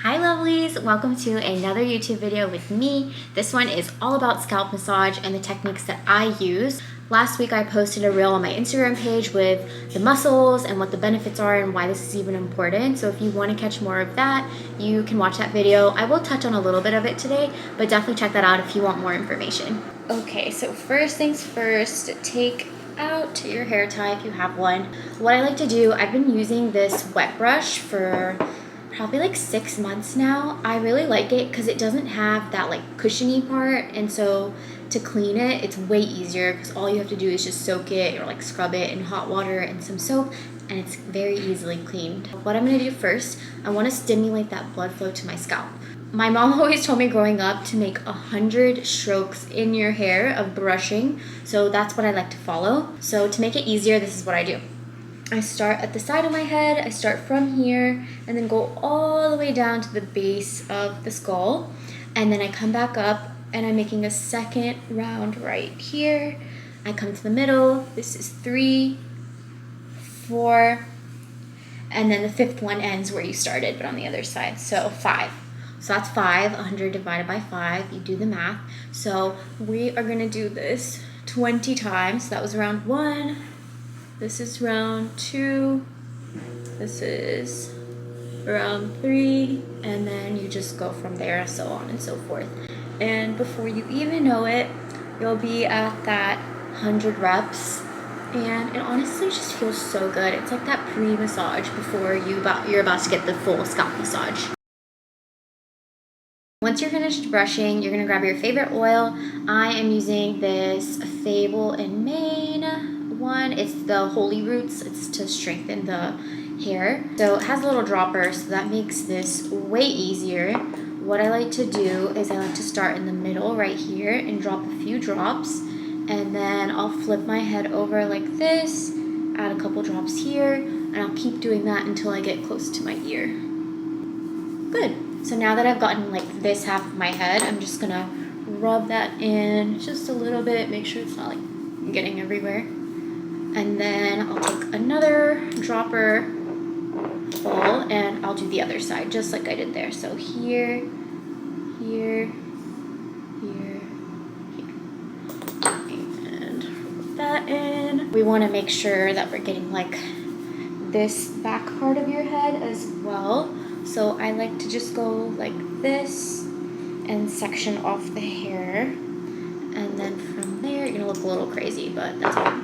Hi lovelies, welcome to another YouTube video with me. This one is all about scalp massage and the techniques that I use. Last week I posted a reel on my Instagram page with the muscles and what the benefits are and why this is even important. So if you want to catch more of that, you can watch that video. I will touch on a little bit of it today, but definitely check that out if you want more information. Okay, so first things first, take out your hair tie if you have one. What I like to do, I've been using this wet brush for probably like 6 months now. I really like it because it doesn't have that like cushiony part, and so to clean it, it's way easier because all you have to do is just soak it or like scrub it in hot water and some soap, and it's very easily cleaned. What I'm gonna do first, I want to stimulate that blood flow to my scalp. My mom always told me growing up to make 100 strokes in your hair of brushing, so that's what I like to follow. So to make it easier, this is what I do. I start at the side of my head, I start from here, and then go all the way down to the base of the skull. And then I come back up, and I'm making a second round right here. I come to the middle, this is 3, 4, and then the 5th one ends where you started, but on the other side, so 5. So that's 5, 100 divided by 5, you do the math. So we are gonna do this 20 times, so that was round 1. This is round 2, this is round 3, and then you just go from there, so on and so forth. And before you even know it, you'll be at that 100 reps, and it honestly just feels so good. It's like that pre-massage before you're about to get the full scalp massage. Once you're finished brushing, you're gonna grab your favorite oil. I am using this Fable in Maine one. It's the Holy Roots. It's to strengthen the hair. So it has a little dropper, so that makes this way easier. What I like to do is I like to start in the middle right here and drop a few drops, and then I'll flip my head over like this, add a couple drops here, and I'll keep doing that until I get close to my ear. Good. So now that I've gotten like this half of my head, I'm just gonna rub that in just a little bit, make sure it's not like getting everywhere. And then I'll take another dropper full and I'll do the other side just like I did there. So here, here, here, here. And rub that in. We want to make sure that we're getting like this back part of your head as well. So I like to just go like this and section off the hair. And then from there, you're gonna look a little crazy, but that's okay.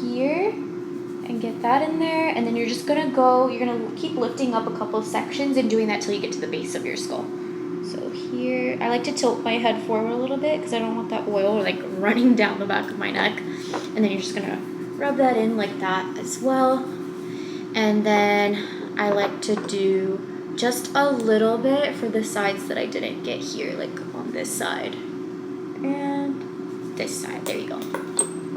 Here and get that in there, and then you're gonna keep lifting up a couple of sections and doing that till you get to the base of your skull. So here, I like to tilt my head forward a little bit because I don't want that oil like running down the back of my neck. And then you're just gonna rub that in like that as well. And then I like to do just a little bit for the sides that I didn't get here, like on this side and this side. There you go.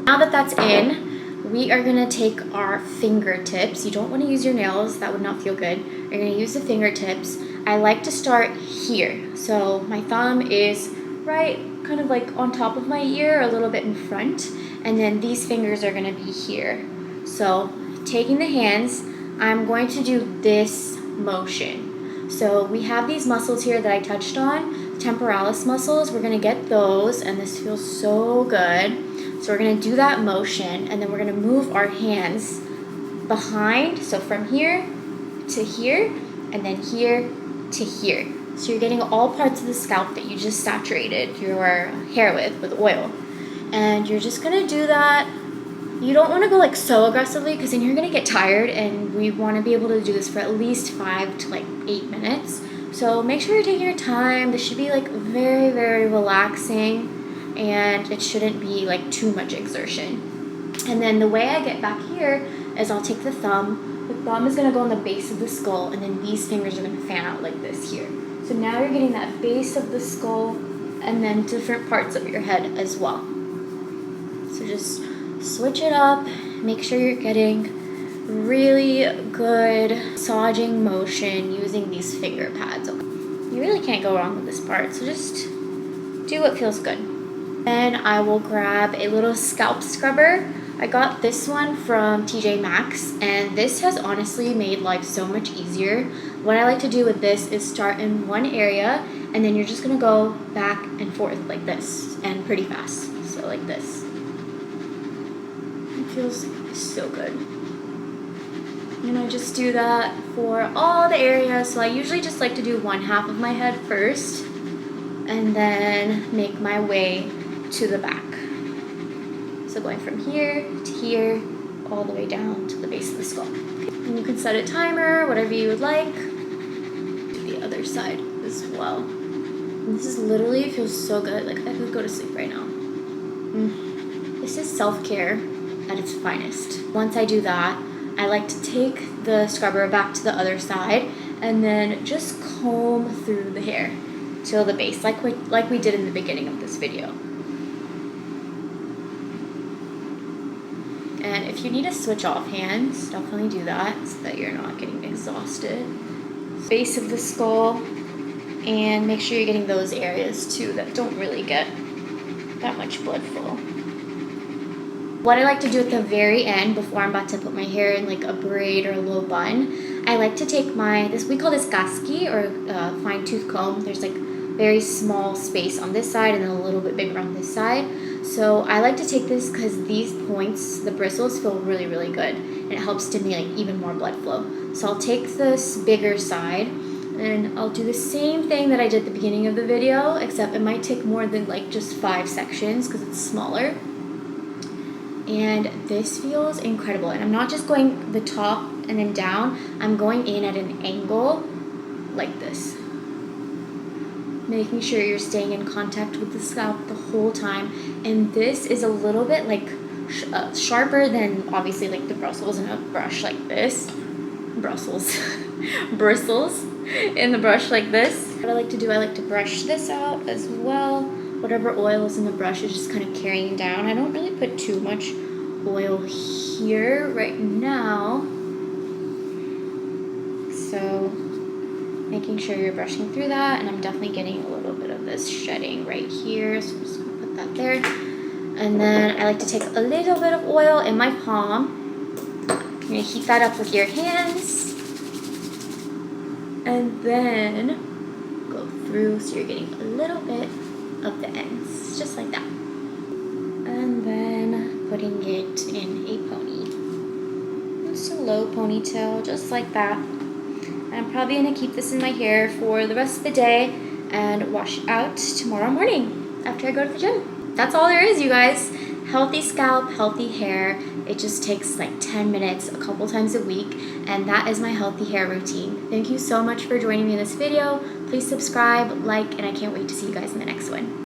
Now that that's in, we are gonna take our fingertips. You don't wanna use your nails, that would not feel good. You're gonna use the fingertips. I like to start here. So my thumb is right kind of like on top of my ear, a little bit in front, and then these fingers are gonna be here. So taking the hands, I'm going to do this motion. So we have these muscles here that I touched on, temporalis muscles. We're gonna get those, and this feels so good. So we're gonna do that motion, and then we're gonna move our hands behind. So from here to here, and then here to here. So you're getting all parts of the scalp that you just saturated your hair with oil. And you're just gonna do that. You don't wanna go like so aggressively because then you're gonna get tired, and we wanna be able to do this for at least 5 to like 8 minutes. So make sure you're taking your time. This should be like very, very relaxing, and it shouldn't be like too much exertion. And then the way I get back here is I'll take the thumb. The thumb is gonna go on the base of the skull, and then these fingers are gonna fan out like this here. So now you're getting that base of the skull and then different parts of your head as well. So just switch it up, make sure you're getting really good massaging motion using these finger pads. You really can't go wrong with this part, so just do what feels good. Then I will grab a little scalp scrubber. I got this one from TJ Maxx, and this has honestly made life so much easier. What I like to do with this is start in one area, and then you're just gonna go back and forth like this, and pretty fast. So like this. It feels so good. And I just do that for all the areas. So I usually just like to do one half of my head first, and then make my way to the back. So going from here to here, all the way down to the base of the skull. And you can set a timer, whatever you would like. To the other side as well. And this is literally, it feels so good. Like I could go to sleep right now. This is self-care at its finest. Once I do that, I like to take the scrubber back to the other side and then just comb through the hair till the base, like we did in the beginning of this video. And if you need to switch off hands, definitely do that so that you're not getting exhausted. Base of the skull, and make sure you're getting those areas too that don't really get that much blood flow. What I like to do at the very end, before I'm about to put my hair in like a braid or a low bun, I like to take we call this gaski, or fine tooth comb. There's like very small space on this side and then a little bit bigger on this side. So I like to take this because these points, the bristles, feel really, really good. And it helps stimulate even more blood flow. So I'll take this bigger side and I'll do the same thing that I did at the beginning of the video, except it might take more than like just 5 sections because it's smaller. And this feels incredible. And I'm not just going the top and then down, I'm going in at an angle like this. Making sure you're staying in contact with the scalp the whole time. And this is a little bit like sharper than obviously like the bristles in a brush like this. Bristles in the brush like this. What I like to do, I like to brush this out as well. Whatever oil is in the brush is just kind of carrying down. I don't really put too much oil here right now. So making sure you're brushing through that, and I'm definitely getting a little bit of this shedding right here. So I'm just gonna put that there. And then I like to take a little bit of oil in my palm. You're gonna heat that up with your hands. And then go through so you're getting a little bit of the ends, just like that. And then putting it in a pony. Just a low ponytail, just like that. And I'm probably gonna keep this in my hair for the rest of the day and wash it out tomorrow morning after I go to the gym. That's all there is, you guys. Healthy scalp, healthy hair. It just takes like 10 minutes a couple times a week, and that is my healthy hair routine. Thank you so much for joining me in this video. Please subscribe, like, and I can't wait to see you guys in the next one.